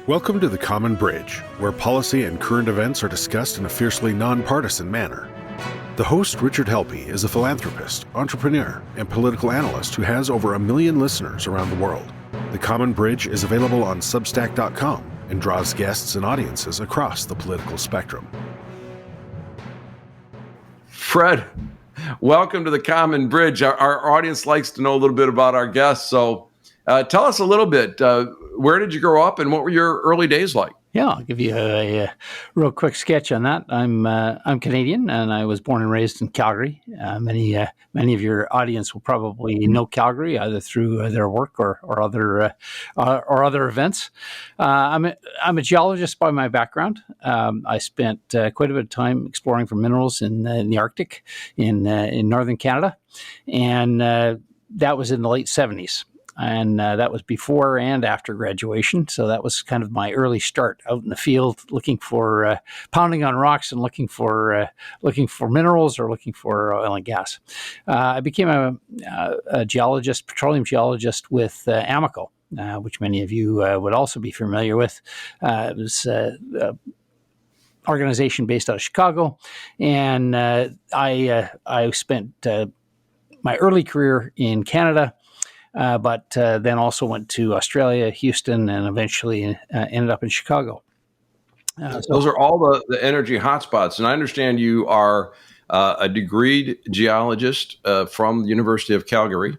Welcome to The Common Bridge, where policy and current events are discussed in a fiercely nonpartisan manner. The host, Richard Helppie, is a philanthropist, entrepreneur, and political analyst who has over 1 million listeners around the world. The Common Bridge is available on Substack.com and draws guests and audiences across the political spectrum. Fred, welcome to The Common Bridge. Our audience likes to know a little bit about our guests, so tell us a little bit. Where did you grow up and what were your early days like? Yeah, I'll give you a real quick sketch on that. I'm Canadian, and I was born and raised in Calgary. Many of your audience will probably know Calgary either through their work or other events. I'm a geologist by my background. I spent quite a bit of time exploring for minerals in the Arctic, in northern Canada, and that was in the late 70s. And that was before and after graduation. So that was kind of my early start out in the field, looking for pounding on rocks and looking for minerals or looking for oil and gas. I became a geologist, petroleum geologist with Amoco, which many of you would also be familiar with. It was an organization based out of Chicago, and I spent my early career in Canada. But then also went to Australia, Houston, and eventually ended up in Chicago. Those are all the energy hotspots. And I understand you are a degreed geologist from the University of Calgary.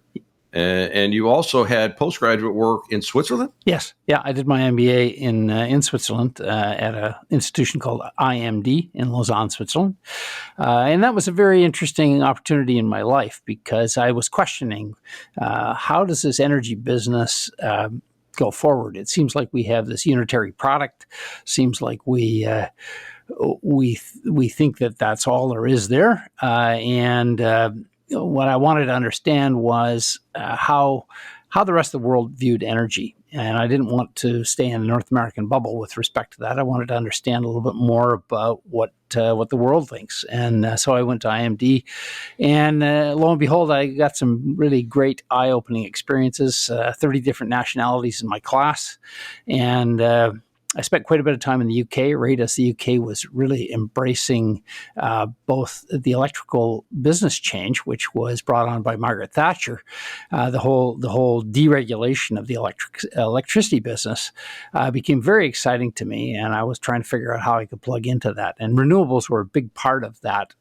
And you also had postgraduate work in Switzerland? Yes. Yeah, I did my MBA in Switzerland at an institution called IMD in Lausanne, Switzerland. And that was a very interesting opportunity in my life because I was questioning how does this energy business go forward? It seems like we have this unitary product. Seems like we think that that's all there is there. What I wanted to understand was how the rest of the world viewed energy. And I didn't want to stay in the North American bubble with respect to that. I wanted to understand a little bit more about what the world thinks. And so I went to IMD. And lo and behold, I got some really great eye-opening experiences, 30 different nationalities in my class. And I spent quite a bit of time in the UK, right as the UK was really embracing both the electrical business change, which was brought on by Margaret Thatcher, the whole deregulation of the electricity business became very exciting to me, and I was trying to figure out how I could plug into that. And renewables were a big part of that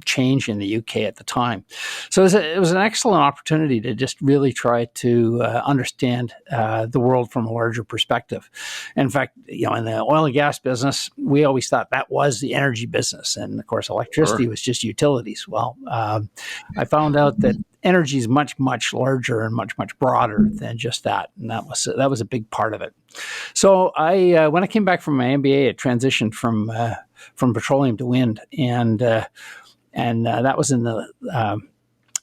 change in the UK at the time. So it was an excellent opportunity to just really try to understand the world from a larger perspective. And in fact, in the oil and gas business, we always thought that was the energy business. And of course, electricity was just utilities. Well, I found out that energy is much, much larger and much, much broader than just that. And that was a big part of it. So when I came back from my MBA, I transitioned from petroleum to wind, and that was in the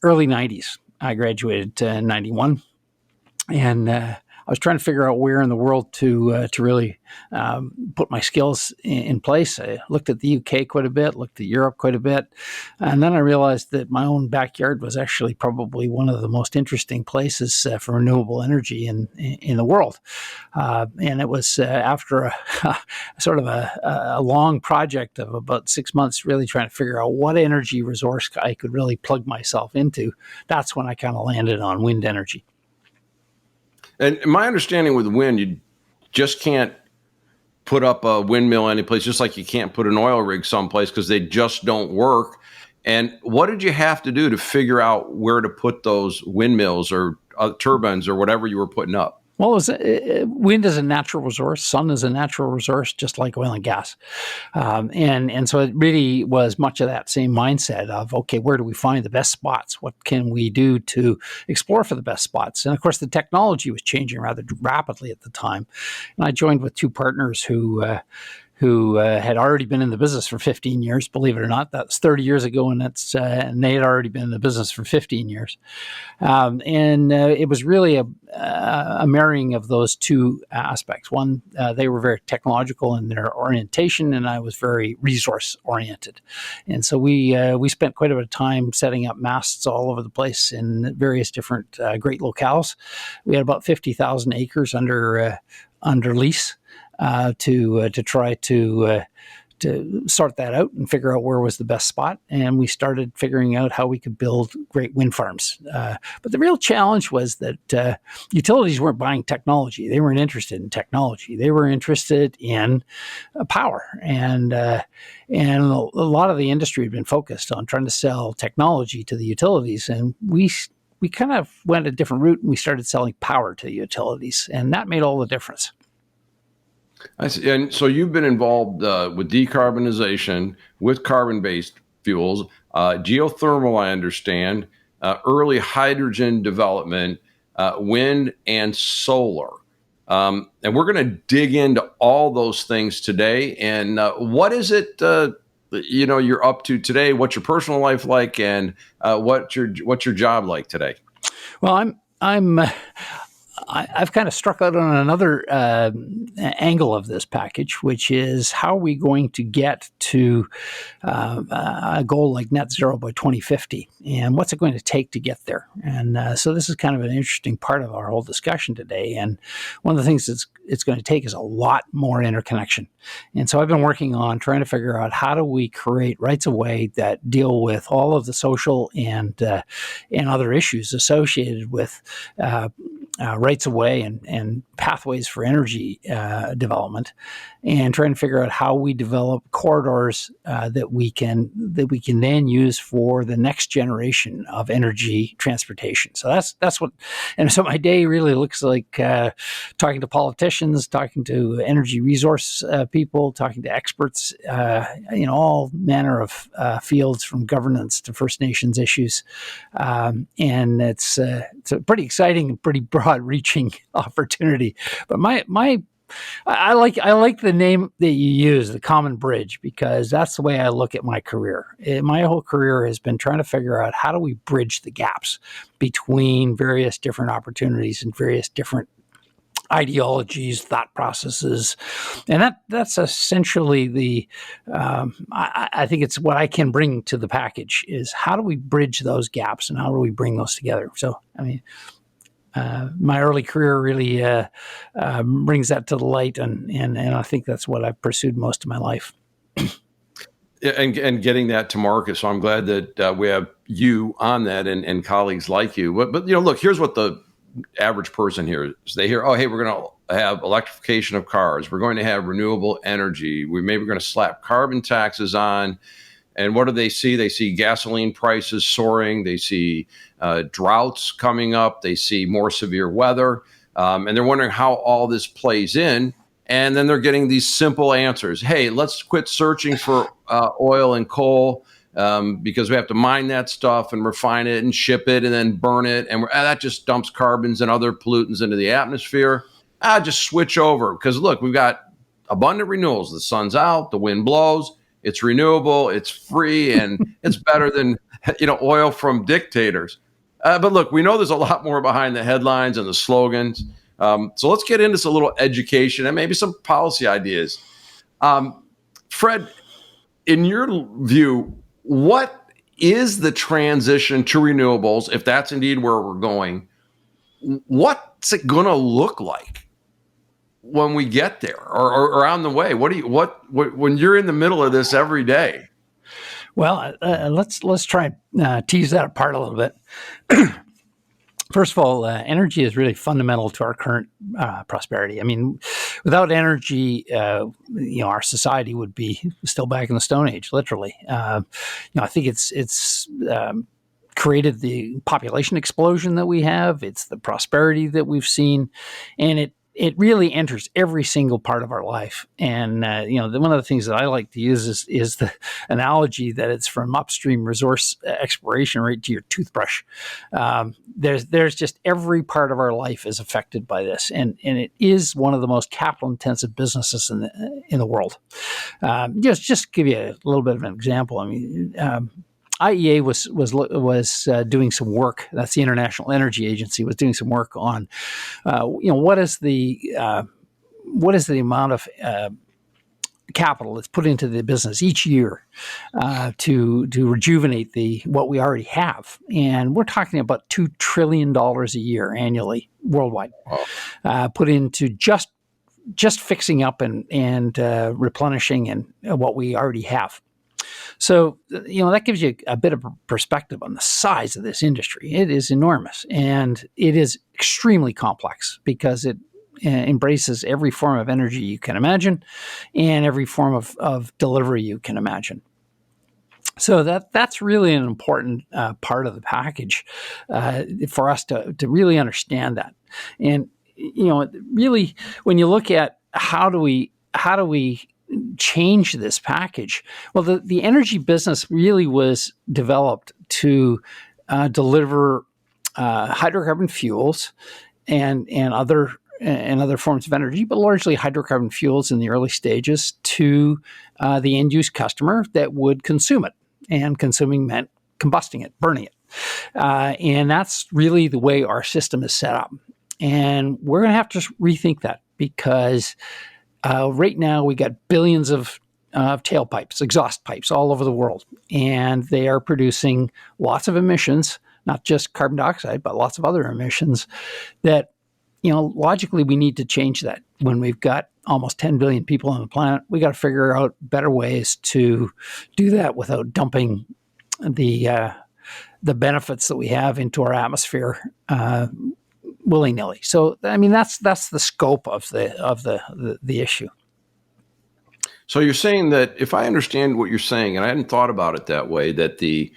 early 90s. I graduated in 91, and I was trying to figure out where in the world to really put my skills in place. I looked at the UK quite a bit, looked at Europe quite a bit, and then I realized that my own backyard was actually probably one of the most interesting places for renewable energy in the world. And it was after a long project of about 6 months, really trying to figure out what energy resource I could really plug myself into. That's when I kind of landed on wind energy. And my understanding with wind, you just can't put up a windmill anyplace, just like you can't put an oil rig someplace because they just don't work. And what did you have to do to figure out where to put those windmills or turbines or whatever you were putting up? Well, wind is a natural resource. Sun is a natural resource, just like oil and gas. And so it really was much of that same mindset of, okay, where do we find the best spots? What can we do to explore for the best spots? And of course, the technology was changing rather rapidly at the time. And I joined with two partners who had already been in the business for 15 years, believe it or not. That's 30 years ago, and they had already been in the business for 15 years. It was really a marrying of those two aspects. One, they were very technological in their orientation, and I was very resource-oriented. And so we spent quite a bit of time setting up masts all over the place in various different great locales. We had about 50,000 acres under lease. to try to sort that out and figure out where was the best spot. And we started figuring out how we could build great wind farms. But the real challenge was that utilities weren't buying technology. They weren't interested in technology. They were interested in power. And a lot of the industry had been focused on trying to sell technology to the utilities. And we kind of went a different route, and we started selling power to the utilities. And that made all the difference. I see. And so you've been involved with decarbonization, with carbon-based fuels, geothermal, I understand, early hydrogen development, wind and solar. And we're going to dig into all those things today. And what is it you're up to today? What's your personal life like, and what's your job like today? Well, I've kind of struck out on another angle of this package, which is how are we going to get to a goal like net zero by 2050, and what's it going to take to get there? And so this is kind of an interesting part of our whole discussion today. And one of the things it's going to take is a lot more interconnection. And so I've been working on trying to figure out how do we create rights of way that deal with all of the social and other issues associated with rights of way and pathways for energy development, and trying to figure out how we develop corridors that we can then use for the next generation of energy transportation. So that's what, and so my day really looks like talking to politicians, talking to energy resource people, talking to experts, all manner of fields from governance to First Nations issues, and it's a pretty exciting and pretty broad-reaching opportunity. But I like the name that you use, the Common Bridge, because that's the way I look at my career. My whole career has been trying to figure out how do we bridge the gaps between various different opportunities and various different ideologies, thought processes, and that's essentially the. I think it's what I can bring to the package is how do we bridge those gaps and how do we bring those together. So I mean. My early career really brings that to the light, and I think that's what I've pursued most of my life. And getting that to market. So I'm glad that we have you on that and colleagues like you. But look, here's what the average person hears. They hear, oh, hey, we're going to have electrification of cars. We're going to have renewable energy. We're going to slap carbon taxes on. And what do they see? They see gasoline prices soaring. They see droughts coming up. They see more severe weather. And they're wondering how all this plays in. And then they're getting these simple answers. Hey, let's quit searching for oil and coal because we have to mine that stuff and refine it and ship it and then burn it. And that just dumps carbons and other pollutants into the atmosphere. Just switch over because, look, we've got abundant renewables. The sun's out. The wind blows. It's renewable, it's free, and it's better than oil from dictators. But look, we know there's a lot more behind the headlines and the slogans. So let's get into some little education and maybe some policy ideas. Fred, in your view, what is the transition to renewables, if that's indeed where we're going? What's it going to look like when we get there or on the way? What when you're in the middle of this every day? Well, let's try and tease that apart a little bit. First of all, energy is really fundamental to our current prosperity. I mean, without energy, our society would be still back in the Stone Age, literally. I think it's created the population explosion that we have. It's the prosperity that we've seen, and it really enters every single part of our life. And, one of the things that I like to use is the analogy that it's from upstream resource exploration right to your toothbrush. There's just every part of our life is affected by this. And it is one of the most capital intensive businesses in the world. Just to give you a little bit of an example, I mean, IEA was doing some work. That's the International Energy Agency was doing some work on, what is the amount of capital that's put into the business each year to rejuvenate what we already have, and we're talking about $2 trillion a year annually worldwide, put into just just fixing up and replenishing and what we already have. So, that gives you a bit of a perspective on the size of this industry. It is enormous, and it is extremely complex because it embraces every form of energy you can imagine and every form of delivery you can imagine. So that's really an important part of the package for us to really understand that. And really, when you look at how do we change this package, well, the energy business really was developed to deliver hydrocarbon fuels and other forms of energy, but largely hydrocarbon fuels in the early stages to the end use customer that would consume it. And consuming meant combusting it, burning it. And that's really the way our system is set up. And we're going to have to rethink that because right now we got billions of tailpipes, exhaust pipes all over the world. And they are producing lots of emissions, not just carbon dioxide, but lots of other emissions that, logically we need to change that. When we've got almost 10 billion people on the planet, we got to figure out better ways to do that without dumping the benefits that we have into our atmosphere willy-nilly. So, that's the scope of the issue. So you're saying that, if I understand what you're saying, and I hadn't thought about it that way, that the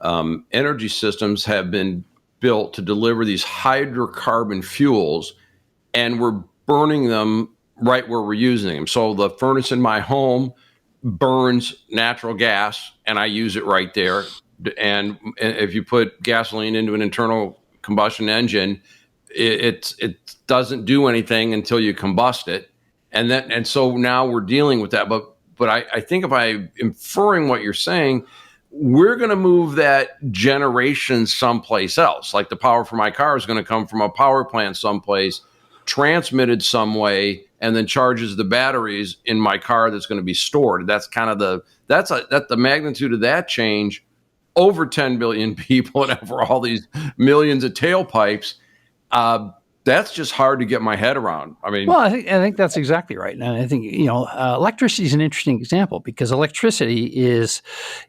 energy systems have been built to deliver these hydrocarbon fuels, and we're burning them right where we're using them. So the furnace in my home burns natural gas, and I use it right there. And if you put gasoline into an internal combustion engine, it doesn't do anything until you combust it. And so now we're dealing with that. But I think if I'm inferring what you're saying, we're going to move that generation someplace else. Like the power for my car is going to come from a power plant someplace, transmitted some way, and then charges the batteries in my car that's going to be stored. That's kind of the magnitude of that change over 10 billion people and over all these millions of tailpipes. That's just hard to get my head around. Well, I think that's exactly right, and I think electricity is an interesting example because electricity is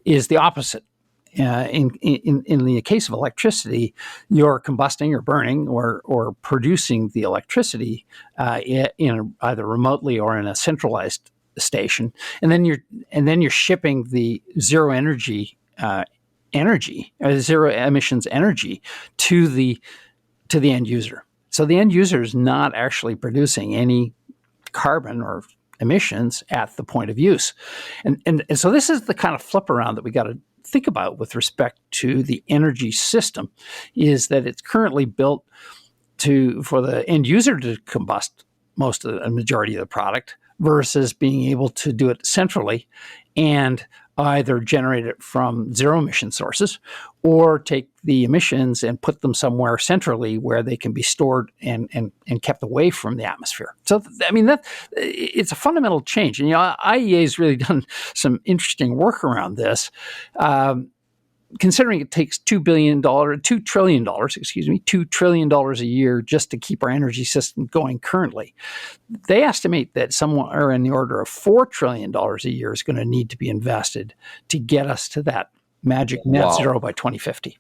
the opposite. In the case of electricity, you're combusting or burning or producing the electricity in either remotely or in a centralized station, and then you're shipping the zero zero emissions energy to the end user. So the end user is not actually producing any carbon or emissions at the point of use. And so this is the kind of flip around that we got to think about with respect to the energy system, is that it's currently built for the end user to combust a majority of the product versus being able to do it centrally and either generate it from zero emission sources or take the emissions and put them somewhere centrally where they can be stored and kept away from the atmosphere. So, it's a fundamental change. And, IEA has really done some interesting work around this. Considering it takes $2 trillion a year just to keep our energy system going currently. They estimate that somewhere in the order of $4 trillion a year is going to need to be invested to get us to that magic net zero by 2050.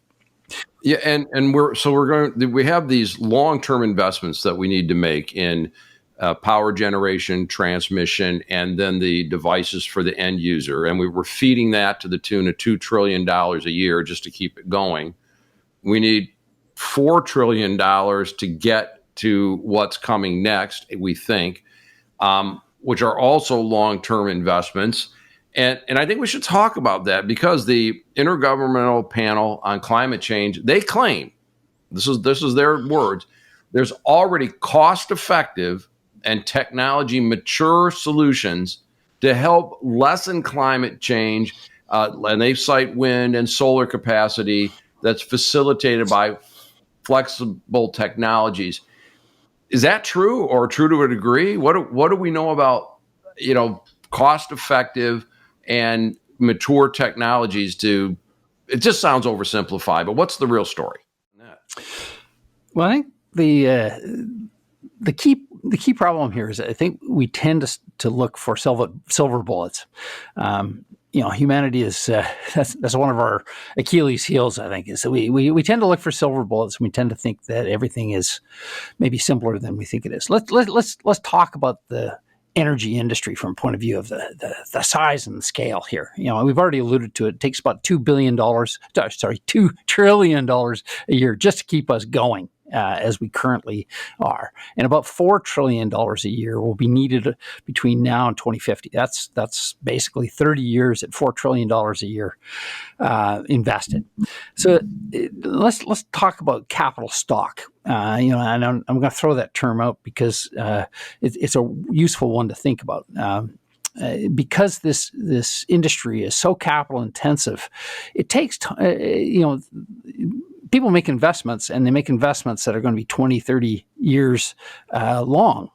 Yeah, and we have these long-term investments that we need to make in power generation, transmission, and then the devices for the end user. And we were feeding that to the tune of $2 trillion a year just to keep it going. We need $4 trillion to get to what's coming next, we think, which are also long-term investments. And I think we should talk about that because the Intergovernmental Panel on Climate Change, they claim, this is their words, there's already cost-effective and technology mature solutions to help lessen climate change. And they cite wind and solar capacity that's facilitated by flexible technologies. Is that true or true to a degree? What do we know about, cost effective and mature technologies it just sounds oversimplified, but what's the real story? Well, I think the the key problem here is I think we tend to look for silver bullets. Humanity is that's one of our Achilles heels. I think is that we tend to look for silver bullets. And we tend to think that everything is maybe simpler than we think it is. Let's talk about the energy industry from a point of view of the size and the scale here. We've already alluded to it. It takes about $2 trillion a year just to keep us going as we currently are. And about $4 trillion a year will be needed between now and 2050. That's basically 30 years at $4 trillion a year invested. So let's talk about capital stock. And I'm going to throw that term out because it's a useful one to think about. Because this industry is so capital intensive, it takes people make investments, and they make investments that are going to be 20, 30 years long.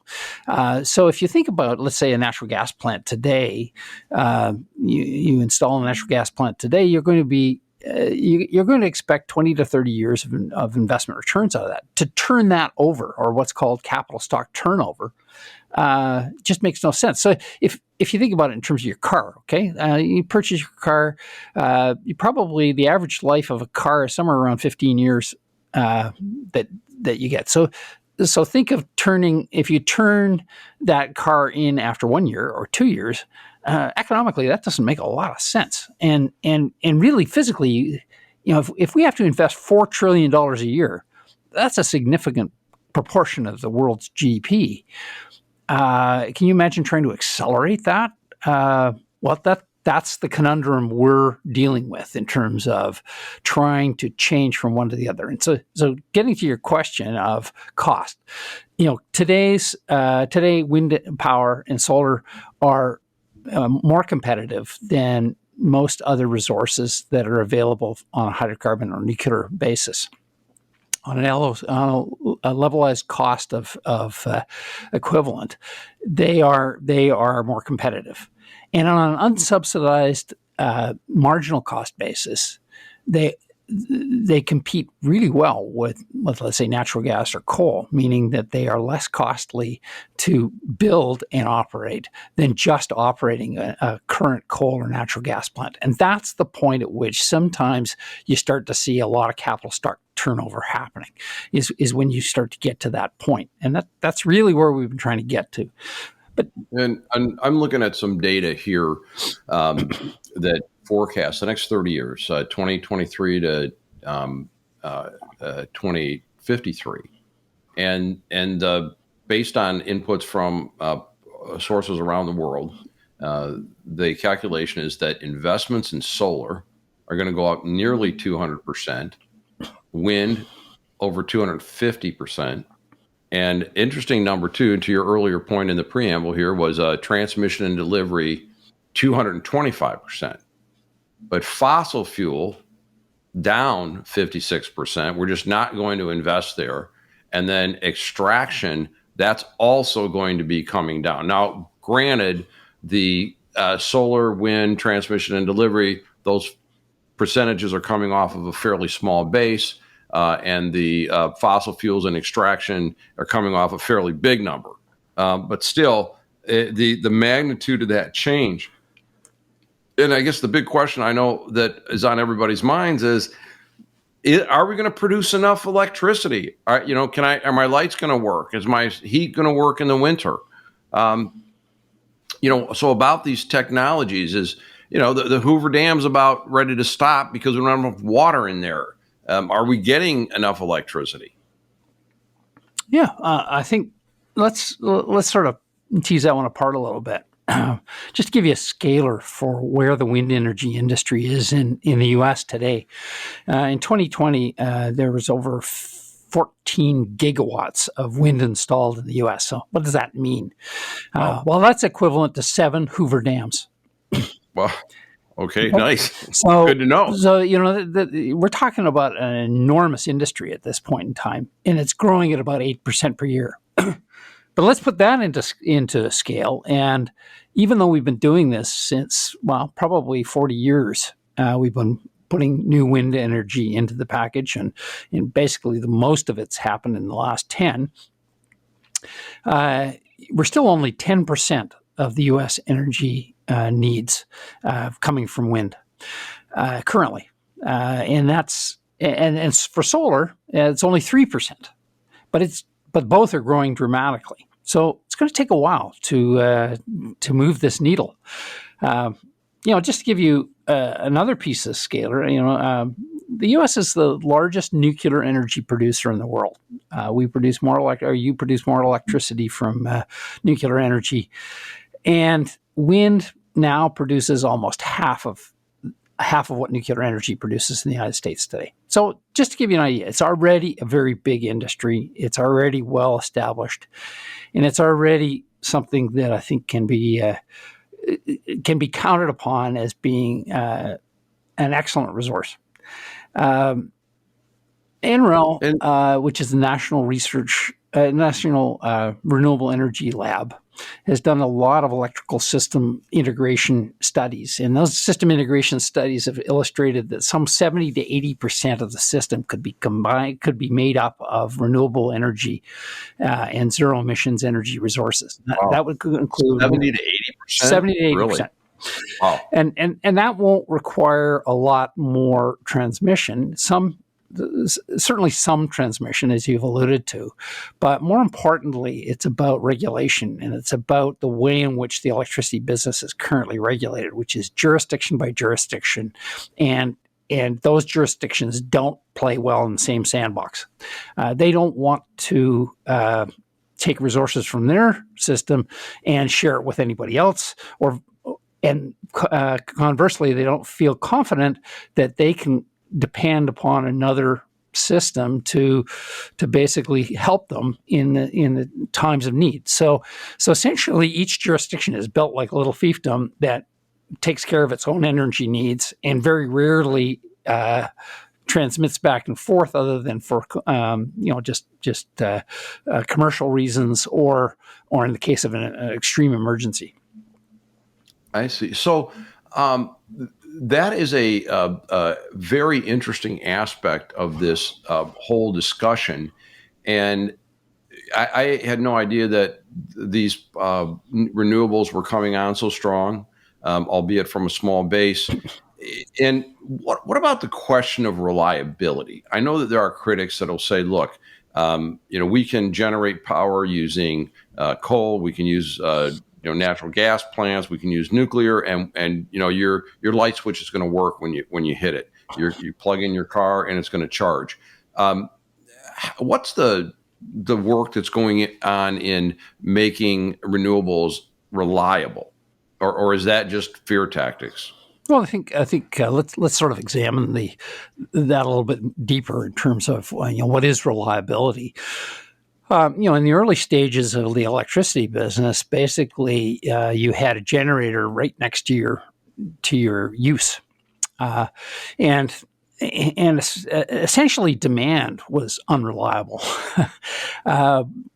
So if you think about, let's say, a natural gas plant today, you install a natural gas plant today, you're going to be you're going to expect 20 to 30 years of investment returns out of that. To turn that over, or what's called capital stock turnover, just makes no sense. So if you think about it in terms of your car, okay, you purchase your car, the average life of a car is somewhere around 15 years that you get. So think of if you turn that car in after 1 year or 2 years, economically that doesn't make a lot of sense. And really physically, if we have to invest $4 trillion a year, that's a significant proportion of the world's GDP. Can you imagine trying to accelerate that? That's the conundrum we're dealing with in terms of trying to change from one to the other. And so getting to your question of cost, today wind power and solar are more competitive than most other resources that are available on a hydrocarbon or nuclear basis. On a levelized cost of equivalent, they are more competitive, and on an unsubsidized marginal cost basis, they compete really well with let's say natural gas or coal, meaning that they are less costly to build and operate than just operating a current coal or natural gas plant. And that's the point at which sometimes you start to see a lot of capital stock turnover happening, is when you start to get to that point. And that's really where we've been trying to get to. And I'm looking at some data here that forecast the next 30 years, 2023 to 2053, and based on inputs from sources around the world, the calculation is that investments in solar are going to go up nearly 200%, wind over 250%. And interesting number two, to your earlier point in the preamble here, was transmission and delivery 225%. But fossil fuel down 56%. We're just not going to invest there. And then extraction, that's also going to be coming down. Now, granted, the solar, wind, transmission, and delivery, those percentages are coming off of a fairly small base. And the fossil fuels and extraction are coming off a fairly big number. But still, the magnitude of that change. And I guess the big question I know that is on everybody's minds is, are we going to produce enough electricity? Are my lights going to work? Is my heat going to work in the winter? So about these technologies is, the Hoover Dam's about ready to stop because we don't have enough water in there. Are we getting enough electricity? Yeah, I think let's sort of tease that one apart a little bit. Just to give you a scalar for where the wind energy industry is in the U.S. today. In 2020, there was over 14 gigawatts of wind installed in the U.S. So what does that mean? Well, that's equivalent to 7 Hoover Dams. Well, okay, nice. So, good to know. So, we're talking about an enormous industry at this point in time, and it's growing at about 8% per year. But let's put that into scale. And even though we've been doing this since, probably 40 years, we've been putting new wind energy into the package, and basically the most of it's happened in the last 10. We're still only 10% of the U.S. energy needs coming from wind currently, and for solar, it's only 3%, but both are growing dramatically. So it's going to take a while to move this needle. Just to give you another piece of scalar, the U.S. is the largest nuclear energy producer in the world. You produce more electricity from nuclear energy, and wind now produces almost half of what nuclear energy produces in the United States today. So just to give you an idea, it's already a very big industry. It's already well established, and it's already something that I think can be counted upon as being an excellent resource. NREL, which is the National Renewable Energy Lab, has done a lot of electrical system integration studies. And those system integration studies have illustrated that some 70 to 80% of the system could be made up of renewable energy and zero emissions energy resources. Wow. That would include 70 to 80%? 70 to 80%. Really? Wow. And that won't require a lot more transmission. Certainly some transmission, as you've alluded to, but more importantly, it's about regulation, and it's about the way in which the electricity business is currently regulated, which is jurisdiction by jurisdiction, and those jurisdictions don't play well in the same sandbox. They don't want to take resources from their system and share it with anybody else, and conversely, they don't feel confident that they can depend upon another system to basically help them in the times of need. So essentially, each jurisdiction is built like a little fiefdom that takes care of its own energy needs and very rarely transmits back and forth, other than for commercial reasons or in the case of an extreme emergency. I see. So that is a very interesting aspect of this whole discussion. And I had no idea that these renewables were coming on so strong, albeit from a small base. And what about the question of reliability? I know that there are critics that will say, look, we can generate power using coal, we can use natural gas plants, we can use nuclear, and your light switch is going to work when you hit it. You plug in your car and it's going to charge. What's the work that's going on in making renewables reliable, or is that just fear tactics? Well, I think let's sort of examine that a little bit deeper in terms of what is reliability. In the early stages of the electricity business, basically you had a generator right next to your use, and essentially demand was unreliable.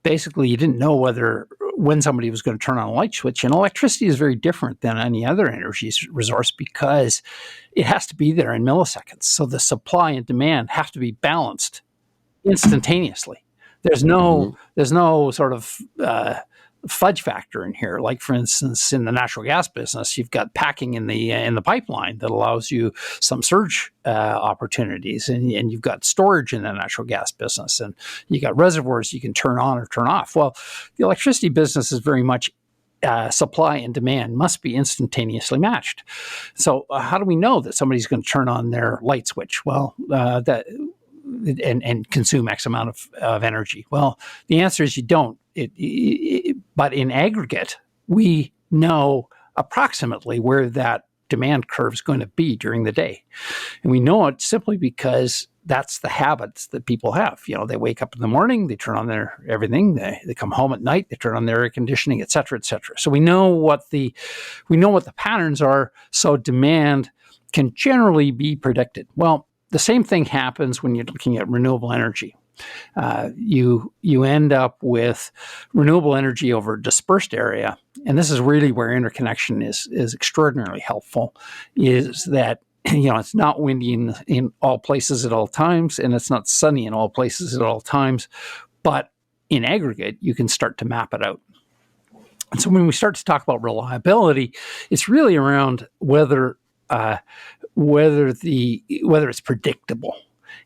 Basically, you didn't know when somebody was going to turn on a light switch, and electricity is very different than any other energy resource because it has to be there in milliseconds. So the supply and demand have to be balanced instantaneously. There's no sort of fudge factor in here. Like, for instance, in the natural gas business, you've got packing in the pipeline that allows you some surge opportunities, and you've got storage in the natural gas business, and you got reservoirs you can turn on or turn off. Well, the electricity business is very much supply and demand must be instantaneously matched. So how do we know that somebody's going to turn on their light switch? Well, and consume X amount of energy? Well, the answer is you don't. But in aggregate, we know approximately where that demand curve is going to be during the day. And we know it simply because that's the habits that people have. They wake up in the morning, they turn on their everything, they come home at night, they turn on their air conditioning, et cetera, et cetera. So we know what the patterns are, so demand can generally be predicted. Well, the same thing happens when you're looking at renewable energy. You end up with renewable energy over a dispersed area, and this is really where interconnection is extraordinarily helpful. Is that it's not windy in all places at all times, and it's not sunny in all places at all times, but in aggregate, you can start to map it out. And so when we start to talk about reliability, it's really around whether it's predictable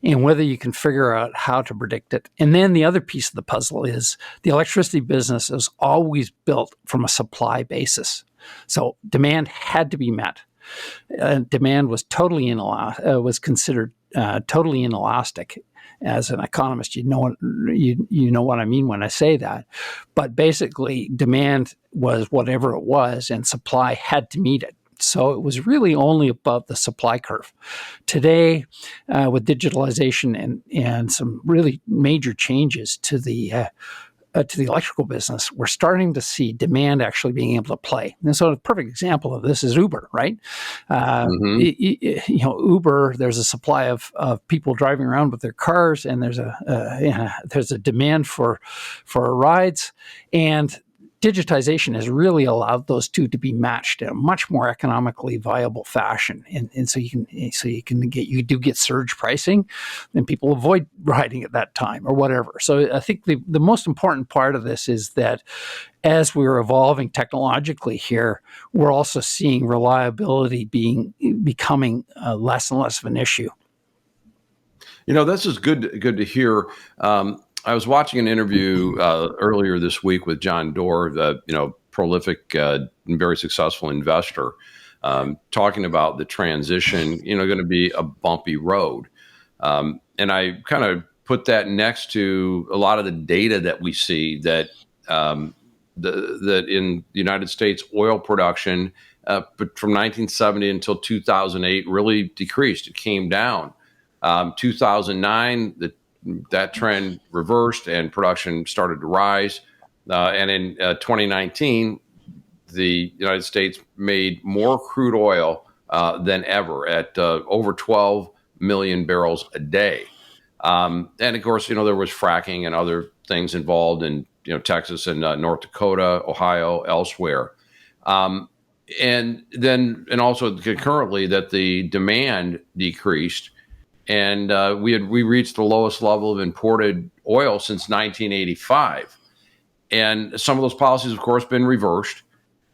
and whether you can figure out how to predict it. And then the other piece of the puzzle is the electricity business is always built from a supply basis. So demand had to be met. Demand was was considered totally inelastic. As an economist, you know what I mean when I say that. But basically, demand was whatever it was, and supply had to meet it. So it was really only above the supply curve. Today, with digitalization and some really major changes to the electrical business, we're starting to see demand actually being able to play. And so a perfect example of this is Uber, right? Uber, there's a supply of people driving around with their cars, and there's a demand for rides, and digitization has really allowed those two to be matched in a much more economically viable fashion, and so you do get surge pricing, and people avoid riding at that time or whatever. So I think the most important part of this is that as we're evolving technologically here, we're also seeing reliability becoming less and less of an issue. This is good to hear. I was watching an interview earlier this week with John Doerr, the prolific and very successful investor, talking about the transition, going to be a bumpy road. And I kind of put that next to a lot of the data that we see that that in the United States oil production from 1970 until 2008 really decreased. It came down. 2009, that trend reversed and production started to rise. And in 2019, the United States made more crude oil than ever at over 12 million barrels a day. And of course, there was fracking and other things involved in Texas and North Dakota, Ohio, elsewhere. And also concurrently that the demand decreased. And we reached the lowest level of imported oil since 1985. And some of those policies, of course, been reversed.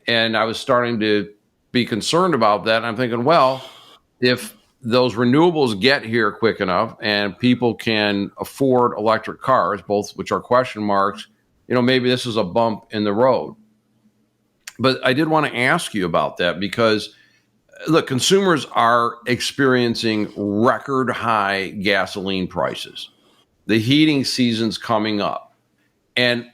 And I was starting to be concerned about that. And I'm thinking, well, if those renewables get here quick enough and people can afford electric cars, both which are question marks, maybe this is a bump in the road. But I did want to ask you about that because look, consumers are experiencing record high gasoline prices. The heating season's coming up. And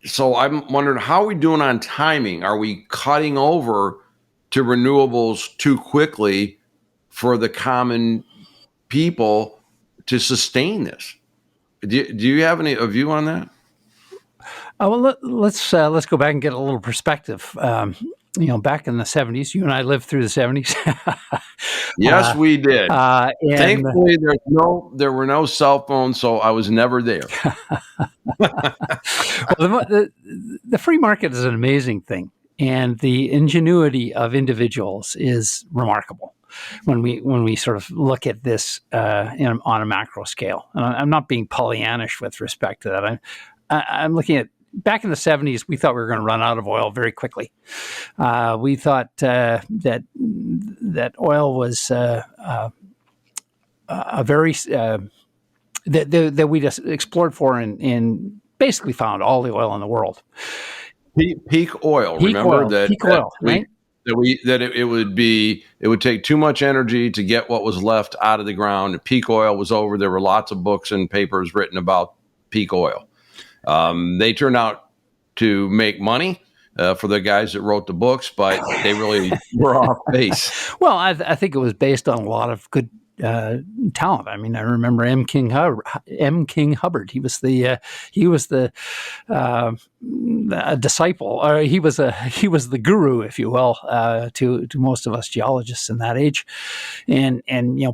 so I'm wondering, how are we doing on timing? Are we cutting over to renewables too quickly for the common people to sustain this? Do you have a view on that? Well, let's go back and get a little perspective. Back in the 70s, you and I lived through the 70s. Yes, we did. Thankfully, there were no cell phones, so I was never there. Well, the free market is an amazing thing, and the ingenuity of individuals is remarkable. When we sort of look at this on a macro scale, and I'm not being Pollyannish with respect to that. I'm looking at. Back in the 70s, we thought we were going to run out of oil very quickly. We thought that oil was a very that we just explored for and basically found all the oil in the world. Peak oil. Remember that? Peak oil, right? It would take too much energy to get what was left out of the ground. And peak oil was over. There were lots of books and papers written about peak oil. They turned out to make money for the guys that wrote the books, but they really were off base. Well, I think it was based on a lot of good talent. I mean, I remember M. King Hubbard. He was the disciple, or he was the guru, if you will, to most of us geologists in that age, and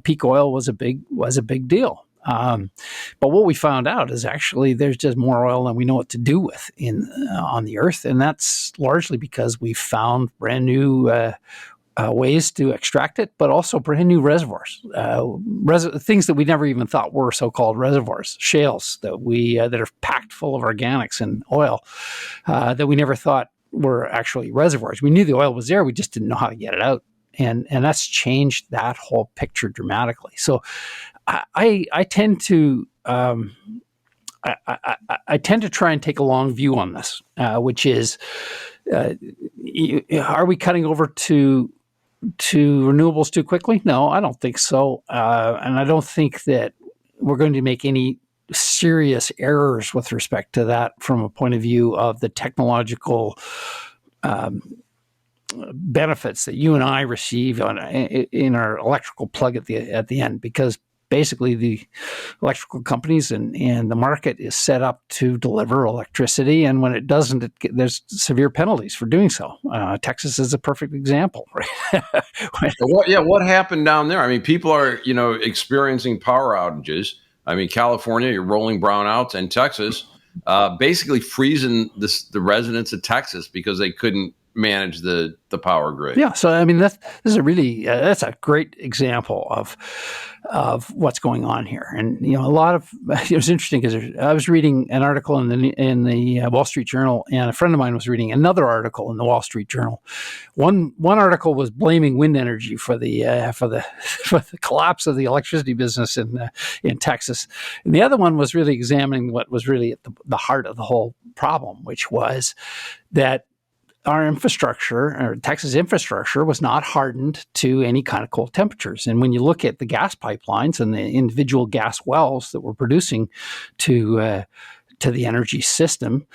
peak oil was a big deal. But what we found out is actually there's just more oil than we know what to do with on the earth, and that's largely because we found brand new ways to extract it, but also brand new reservoirs, things that we never even thought were so-called reservoirs, shales that are packed full of organics and oil that we never thought were actually reservoirs. We knew the oil was there, we just didn't know how to get it out, and that's changed that whole picture dramatically. So I tend to. I tend to try and take a long view on this, which is, are we cutting over to renewables too quickly? No, I don't think so. And I don't think that we're going to make any serious errors with respect to that from a point of view of the technological benefits that you and I receive in our electrical plug at the end, because basically the electrical companies and the market is set up to deliver electricity, and when it doesn't, there's severe penalties for doing so. Texas is a perfect example, right? What happened down there? I mean, people are experiencing power outages. I mean, California, you're rolling brownouts, and Texas, basically freezing the residents of Texas because they couldn't manage the power grid. Yeah, so I mean that's a great example of what's going on here, and a lot of it was interesting because I was reading an article in the Wall Street Journal, and a friend of mine was reading another article in the Wall Street Journal. One article was blaming wind energy for the collapse of the electricity business in Texas, and the other one was really examining what was really at the heart of the whole problem, which was that our infrastructure, or Texas infrastructure, was not hardened to any kind of cold temperatures. And when you look at the gas pipelines and the individual gas wells that were producing to the energy system,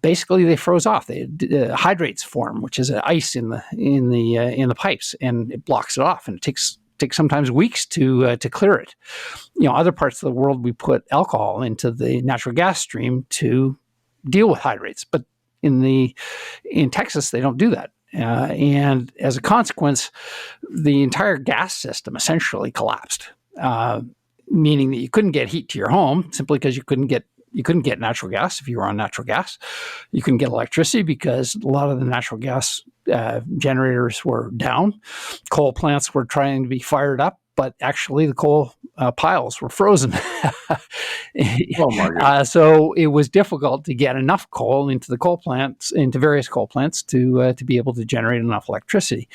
basically they froze off. Hydrates form, which is ice in the pipes, and it blocks it off, and it takes sometimes weeks to clear it. Other parts of the world, we put alcohol into the natural gas stream to deal with hydrates, but in Texas, they don't do that. And as a consequence, the entire gas system essentially collapsed, meaning that you couldn't get heat to your home simply because you couldn't get natural gas if you were on natural gas. You couldn't get electricity because a lot of the natural gas generators were down. Coal plants were trying to be fired up, but actually the coal piles were frozen. Oh my God. So it was difficult to get enough coal into various coal plants to be able to generate enough electricity.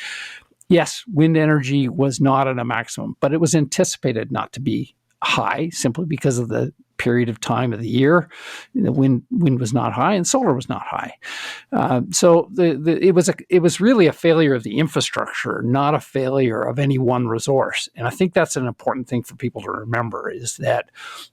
Yes, wind energy was not at a maximum, but it was anticipated not to be high simply because of the period of time of the year. The wind was not high, and solar was not high. So it was really a failure of the infrastructure, not a failure of any one resource. And I think that's an important thing for people to remember, is that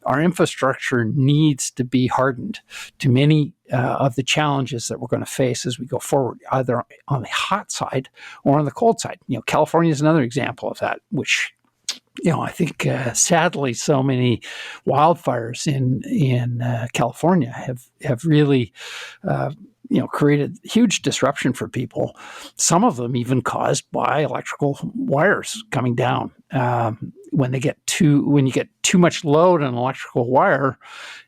our infrastructure needs to be hardened to many of the challenges that we're going to face as we go forward, either on the hot side or on the cold side. California is another example of that, which I think sadly so many wildfires in California have really created huge disruption for people. Some of them even caused by electrical wires coming down. When you get too much load on an electrical wire,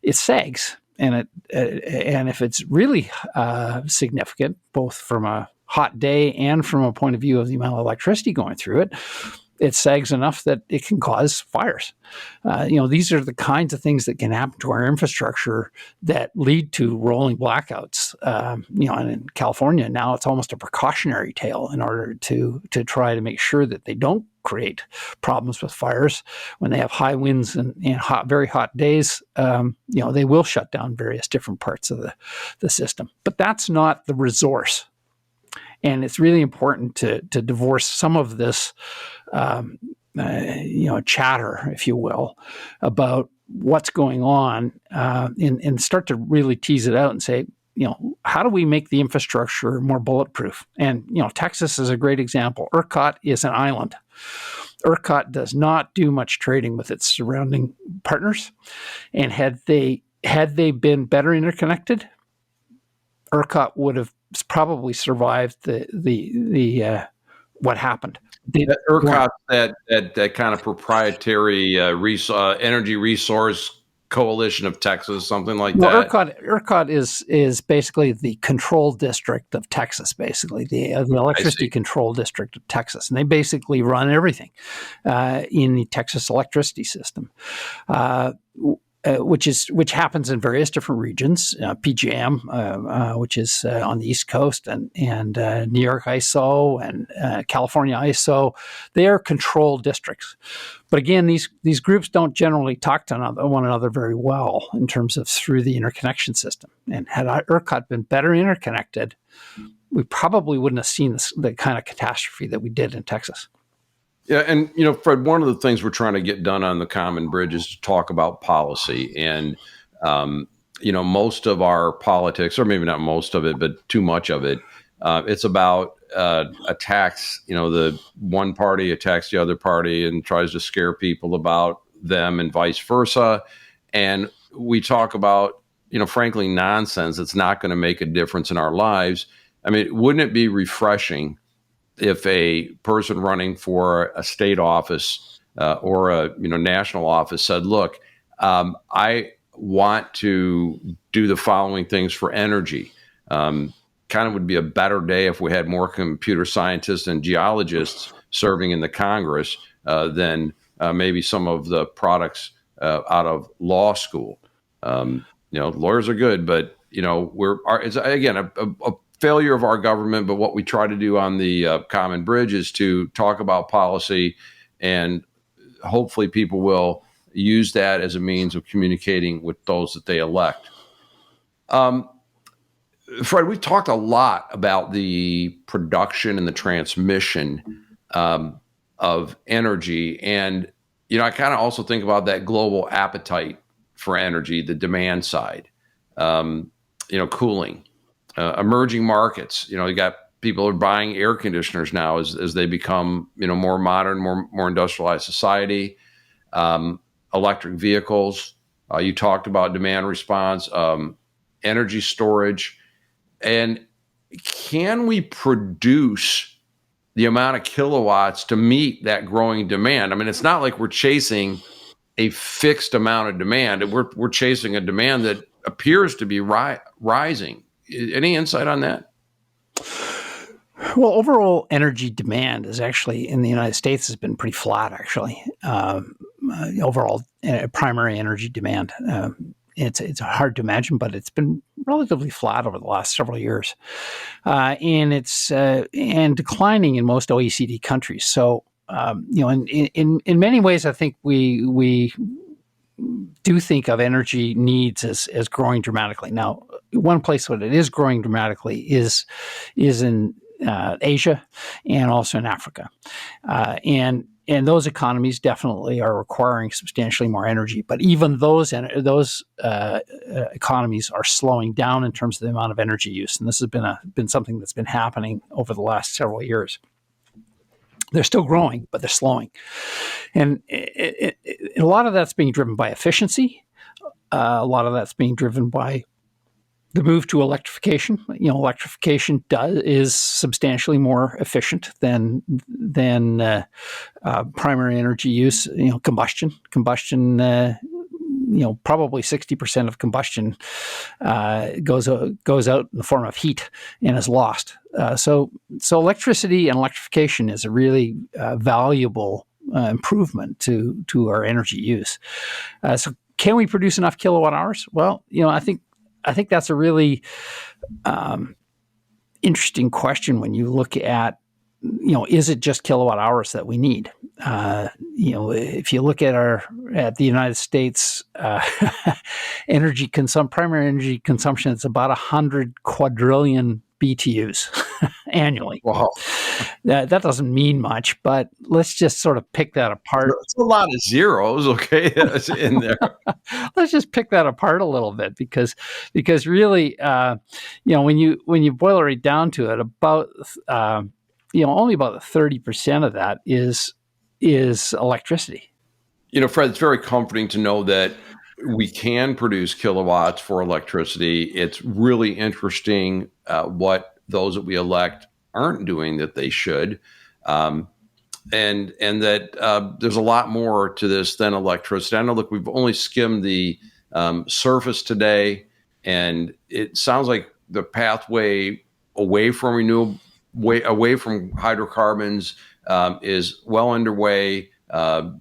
it sags, and if it's really significant, both from a hot day and from a point of view of the amount of electricity going through it, it sags enough that it can cause fires. These are the kinds of things that can happen to our infrastructure that lead to rolling blackouts. And in California now, it's almost a precautionary tale in order to try to make sure that they don't create problems with fires. When they have high winds and very hot days, they will shut down various different parts of the system. But that's not the resource. And it's really important to divorce some of this, chatter, if you will, about what's going on, and start to really tease it out and say, how do we make the infrastructure more bulletproof? And Texas is a great example. ERCOT is an island. ERCOT does not do much trading with its surrounding partners, and had they been better interconnected, ERCOT would have probably survived the what happened. ERCOT, that kind of proprietary energy resource Coalition of Texas, something like Well, that. ERCOT is basically the control district of Texas, basically the electricity control district of Texas, and they basically run everything in the Texas electricity system. Which happens in various different regions. PJM, which is on the East Coast, and New York ISO and California ISO, they are control districts. But again, these groups don't generally talk to one another very well in terms of through the interconnection system. And had ERCOT been better interconnected, we probably wouldn't have seen the kind of catastrophe that we did in Texas. Yeah, and Fred, one of the things we're trying to get done on the Common Bridge is to talk about policy, and most of our politics, or maybe not most of it, but too much of it, it's about attacks. The one party attacks the other party and tries to scare people about them, and vice versa. And we talk about frankly nonsense that's not going to make a difference in our lives. I mean, wouldn't it be refreshing if a person running for a state office or a national office said, "Look, I want to do the following things for energy." Kind of would be a better day if we had more computer scientists and geologists serving in the Congress than maybe some of the products out of law school. Lawyers are good, but it's again a failure of our government. But what we try to do on the Common Bridge is to talk about policy, and hopefully people will use that as a means of communicating with those that they elect. Fred, we've talked a lot about the production and the transmission of energy. And, I kind of also think about that global appetite for energy, the demand side, cooling. Emerging markets, you got people are buying air conditioners now as they become, more modern, more industrialized society. Electric vehicles. You talked about demand response, energy storage, and can we produce the amount of kilowatts to meet that growing demand? I mean, it's not like we're chasing a fixed amount of demand. We're chasing a demand that appears to be rising. Any insight on that? Well, overall energy demand is actually in the United States has been pretty flat, actually. Overall primary energy demand. It's hard to imagine, but it's been relatively flat over the last several years, and it's and declining in most OECD countries. So, in many ways, I think we do think of energy needs as growing dramatically. Now, one place where it is growing dramatically is in Asia and also in Africa, and those economies definitely are requiring substantially more energy. But even those economies are slowing down in terms of the amount of energy use, and this has been something that's been happening over the last several years. They're still growing, but they're slowing, and a lot of that's being driven by efficiency. A lot of that's being driven by the move to electrification. Electrification is substantially more efficient than primary energy use. Combustion. Probably 60% of combustion goes out in the form of heat and is lost. So electricity and electrification is a really valuable improvement to our energy use. So can we produce enough kilowatt hours? Well, I think that's a really interesting question when you look at, is it just kilowatt hours that we need? If you look at the United States primary energy consumption, it's about 100 quadrillion BTUs annually. Wow. That doesn't mean much, but let's just sort of pick that apart. It's a lot of zeros, okay, that's in there. Let's just pick that apart a little bit because really, when you boil it right down to it, about only about 30% of that is electricity. Fred, it's very comforting to know that we can produce kilowatts for electricity. It's really interesting what those that we elect aren't doing that they should, and that there's a lot more to this than electricity. I know, look, we've only skimmed the surface today, and it sounds like the pathway away from away from hydrocarbons is well underway.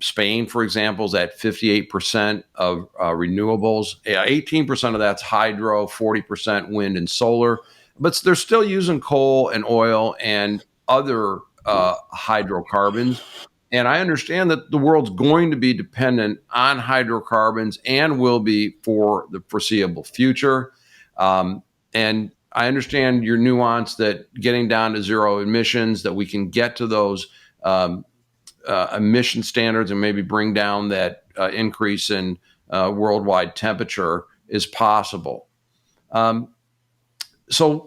Spain, for example, is at 58% of renewables. 18% of that's hydro, 40% wind and solar. But they're still using coal and oil and other hydrocarbons. And I understand that the world's going to be dependent on hydrocarbons and will be for the foreseeable future. And I understand your nuance that getting down to zero emissions, that we can get to those emission standards and maybe bring down that increase in worldwide temperature is possible. So,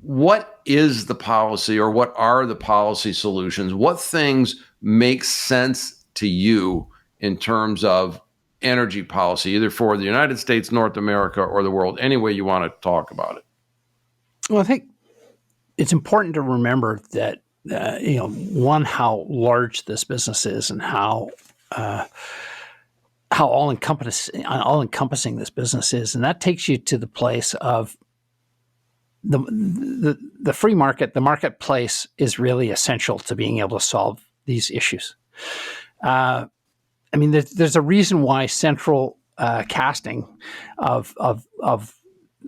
what is the policy, or what are the policy solutions? What things make sense to you in terms of energy policy, either for the United States, North America, or the world, any way you want to talk about it? Well, I think it's important to remember that, one, how large this business is and how all-encompassing this business is. And that takes you to the place of the free market. The marketplace is really essential to being able to solve these issues. There's a reason why central casting of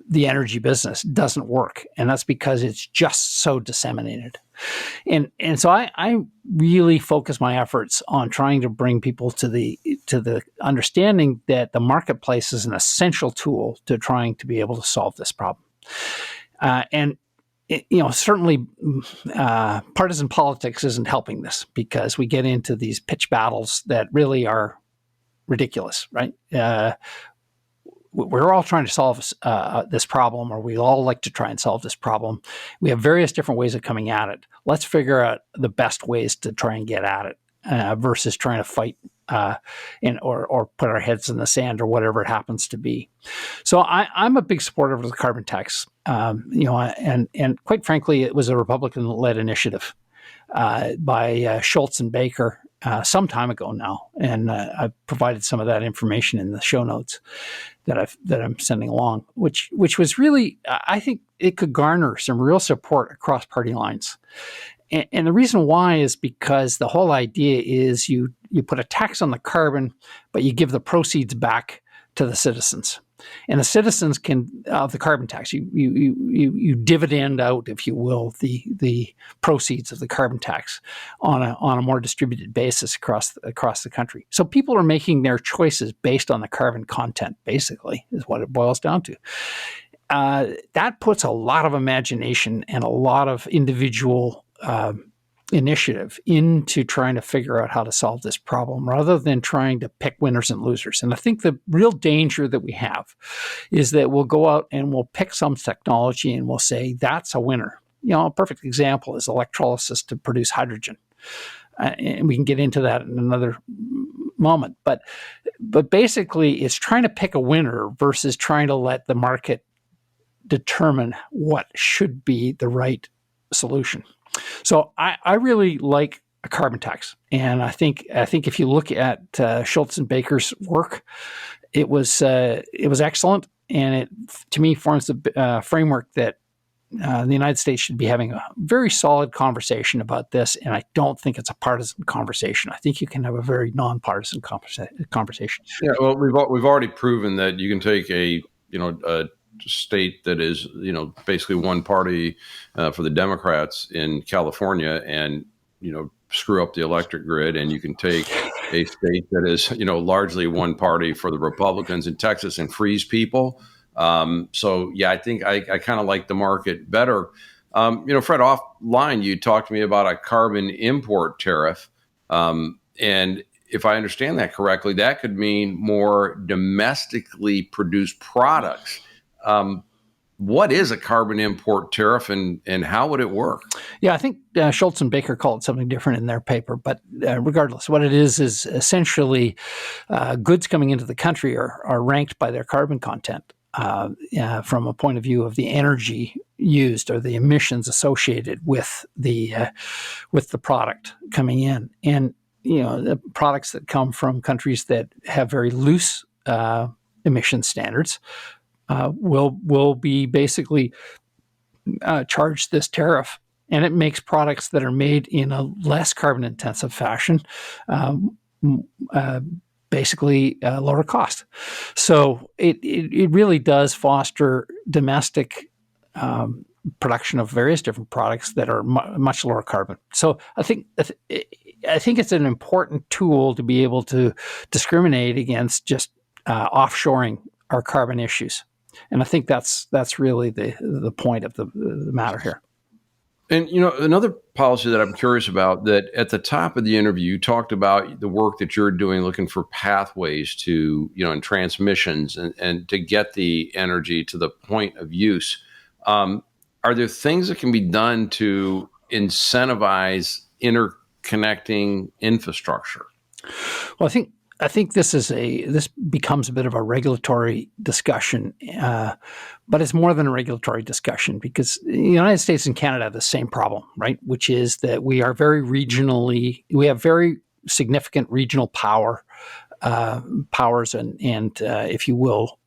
the energy business doesn't work, and that's because it's just so disseminated. And so I really focus my efforts on trying to bring people to the understanding that the marketplace is an essential tool to trying to be able to solve this problem. Certainly partisan politics isn't helping this, because we get into these pitch battles that really are ridiculous, right? We're all trying to solve this problem, or we all like to try and solve this problem. We have various different ways of coming at it. Let's figure out the best ways to try and get at it versus trying to fight or put our heads in the sand, or whatever it happens to be. So I'm a big supporter of the carbon tax. And quite frankly, it was a Republican-led initiative by Schultz and Baker some time ago now, and I've provided some of that information in the show notes that I'm sending along, which was really, I think it could garner some real support across party lines. And the reason why is because the whole idea is you put a tax on the carbon, but you give the proceeds back to the citizens. And the citizens can, of the carbon tax, you dividend out, if you will, the proceeds of the carbon tax on a more distributed basis across the country. So people are making their choices based on the carbon content, basically, is what it boils down to. That puts a lot of imagination and a lot of individual initiative into trying to figure out how to solve this problem, rather than trying to pick winners and losers. And I think the real danger that we have is that we'll go out and we'll pick some technology and we'll say that's a winner. A perfect example is electrolysis to produce hydrogen. And we can get into that in another moment. But basically, it's trying to pick a winner versus trying to let the market determine what should be the right solution. So I really like a carbon tax, and I think if you look at Schultz and Baker's work, it was excellent, and it to me forms the framework that the United States should be having a very solid conversation about this. And I don't think it's a partisan conversation. I think you can have a very nonpartisan conversation. Yeah, well, we've already proven that you can take a state that is, basically one party for the Democrats in California and, screw up the electric grid. And you can take a state that is, largely one party for the Republicans in Texas and freeze people. So, yeah, I think I kind of like the market better. Fred, offline, you talked to me about a carbon import tariff. And if I understand that correctly, that could mean more domestically produced products. What is a carbon import tariff, and how would it work? Yeah, I think Schultz and Baker call it something different in their paper. But regardless, what it is essentially goods coming into the country are ranked by their carbon content from a point of view of the energy used or the emissions associated with the product coming in. And the products that come from countries that have very loose emission standards will be basically charged this tariff, and it makes products that are made in a less carbon intensive fashion basically lower cost. So it really does foster domestic production of various different products that are much lower carbon. So I think it's an important tool to be able to discriminate against just offshoring our carbon issues. And I think that's really the point of the matter here. And, another policy that I'm curious about, that at the top of the interview, you talked about the work that you're doing, looking for pathways to, and transmissions and to get the energy to the point of use. Are there things that can be done to incentivize interconnecting infrastructure? Well, I think this becomes a bit of a regulatory discussion, but it's more than a regulatory discussion, because the United States and Canada have the same problem, right? Which is that we have very significant regional powers and if you will,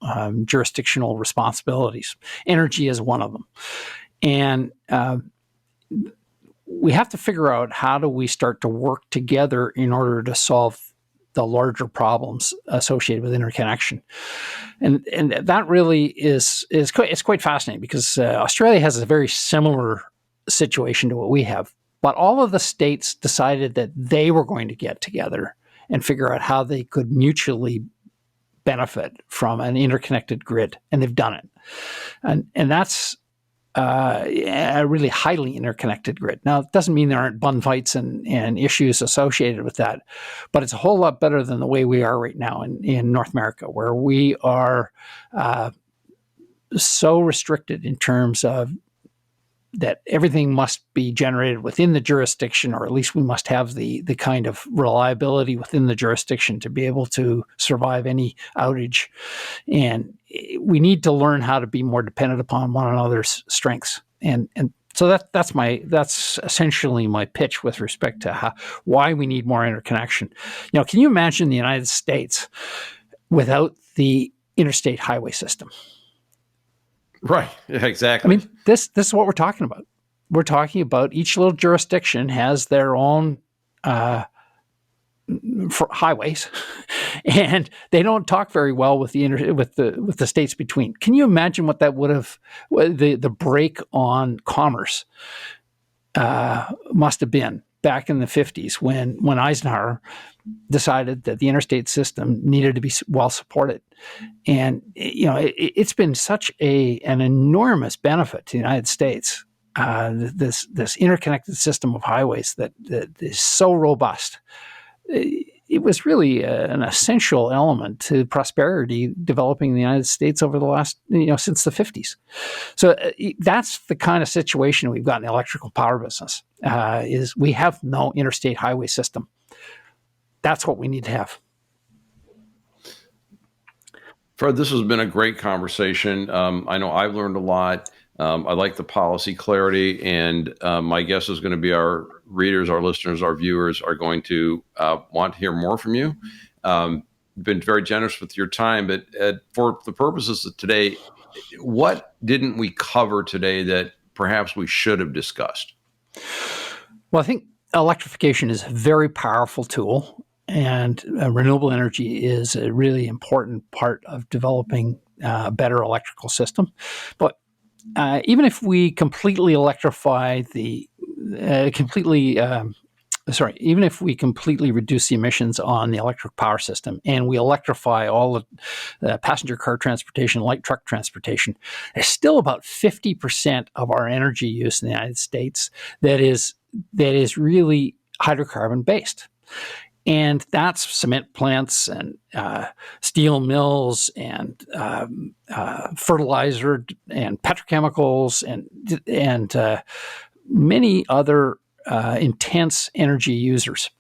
jurisdictional responsibilities. Energy is one of them. And we have to figure out, how do we start to work together in order to solve the larger problems associated with interconnection. And that really is quite fascinating, because Australia has a very similar situation to what we have. But all of the states decided that they were going to get together and figure out how they could mutually benefit from an interconnected grid, and they've done it. And that's a really highly interconnected grid. Now, it doesn't mean there aren't bun fights and issues associated with that, but it's a whole lot better than the way we are right now in North America, where we are so restricted in terms of that everything must be generated within the jurisdiction, or at least we must have the kind of reliability within the jurisdiction to be able to survive any outage. And we need to learn how to be more dependent upon one another's strengths. And so that's essentially my pitch with respect to why we need more interconnection. Can you imagine the United States without the interstate highway system? Right. Yeah, exactly. I mean, this is what we're talking about. We're talking about each little jurisdiction has their own for highways, and they don't talk very well with the states between. Can you imagine what that would have, the break on commerce must have been back in the 50s when Eisenhower decided that the interstate system needed to be well supported. And it's been such an enormous benefit to the United States, this interconnected system of highways that is so robust. It was really an essential element to prosperity developing in the United States over the last, since the 50s. So that's the kind of situation we've got in the electrical power business, is we have no interstate highway system. That's what we need to have. Fred, this has been a great conversation. I know I've learned a lot. I like the policy clarity, and my guess is going to be our readers, our listeners, our viewers are going to want to hear more from you. Been very generous with your time, but for the purposes of today, what didn't we cover today that perhaps we should have discussed? Well, I think electrification is a very powerful tool, and renewable energy is a really important part of developing a better electrical system. But even if we completely electrify even if we completely reduce the emissions on the electric power system, and we electrify all the passenger car transportation, light truck transportation, there's still about 50% of our energy use in the United States that is really hydrocarbon based. And that's cement plants and steel mills and fertilizer and petrochemicals and many other intense energy users.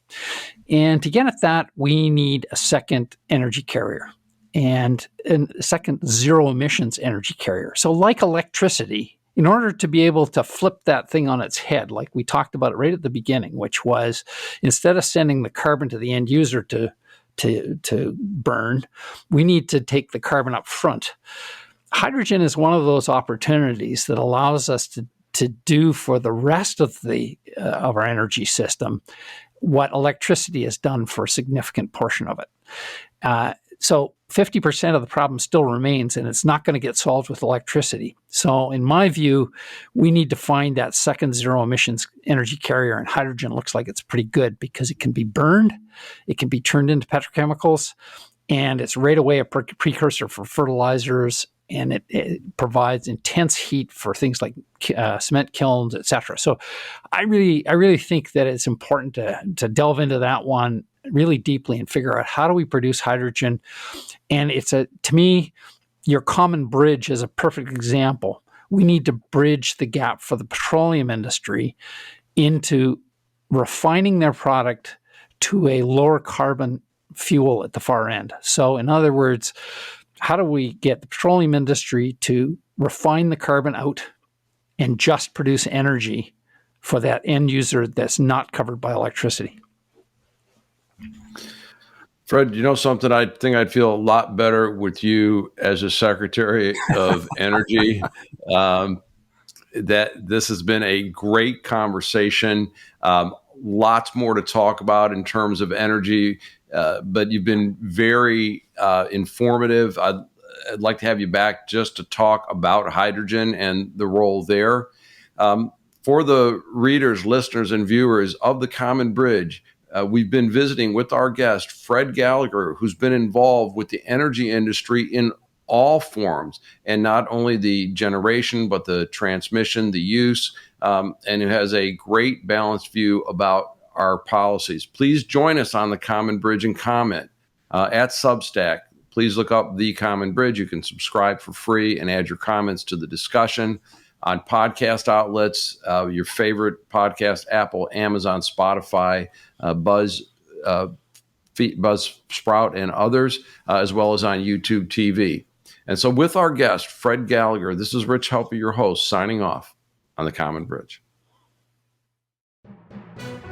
And to get at that, we need a second energy carrier and a second zero emissions energy carrier. So like electricity, in order to be able to flip that thing on its head, like we talked about it right at the beginning, which was instead of sending the carbon to the end user to to burn. We need to take the carbon up front. Hydrogen is one of those opportunities that allows us to do for the rest of of our energy system what electricity has done for a significant portion of it. So 50% of the problem still remains, and it's not going to get solved with electricity. So in my view, we need to find that second zero emissions energy carrier, and hydrogen looks like it's pretty good because it can be burned, it can be turned into petrochemicals, and it's right away a precursor for fertilizers, and it provides intense heat for things like cement kilns, etc. So I really think that it's important to delve into that one really deeply and figure out how do we produce hydrogen. And to me, your common bridge is a perfect example. We need to bridge the gap for the petroleum industry into refining their product to a lower carbon fuel at the far end. So in other words, how do we get the petroleum industry to refine the carbon out and just produce energy for that end user that's not covered by electricity? Fred, you know something? I think I'd feel a lot better with you as a Secretary of Energy. That this has been a great conversation. Lots more to talk about in terms of energy, but you've been very informative. I'd like to have you back just to talk about hydrogen and the role there. For the readers, listeners, and viewers of The Common Bridge, we've been visiting with our guest, Fred Gallagher, who's been involved with the energy industry in all forms, and not only the generation, but the transmission, the use, and who has a great balanced view about our policies. Please join us on The Common Bridge and comment at Substack. Please look up The Common Bridge. You can subscribe for free and add your comments to the discussion on podcast outlets, your favorite podcast, Apple, Amazon, Spotify, Buzzsprout, and others, as well as on YouTube TV. And so with our guest, Fred Gallagher, this is Rich Helppie, your host, signing off on The Common Bridge.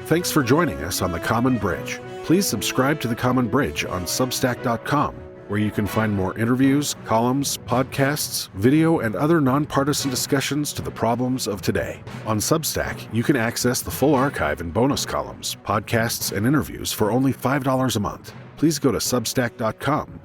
Thanks for joining us on The Common Bridge. Please subscribe to The Common Bridge on Substack.com, where you can find more interviews, columns, podcasts, video, and other nonpartisan discussions to the problems of today. On Substack, you can access the full archive and bonus columns, podcasts, and interviews for only $5 a month. Please go to Substack.com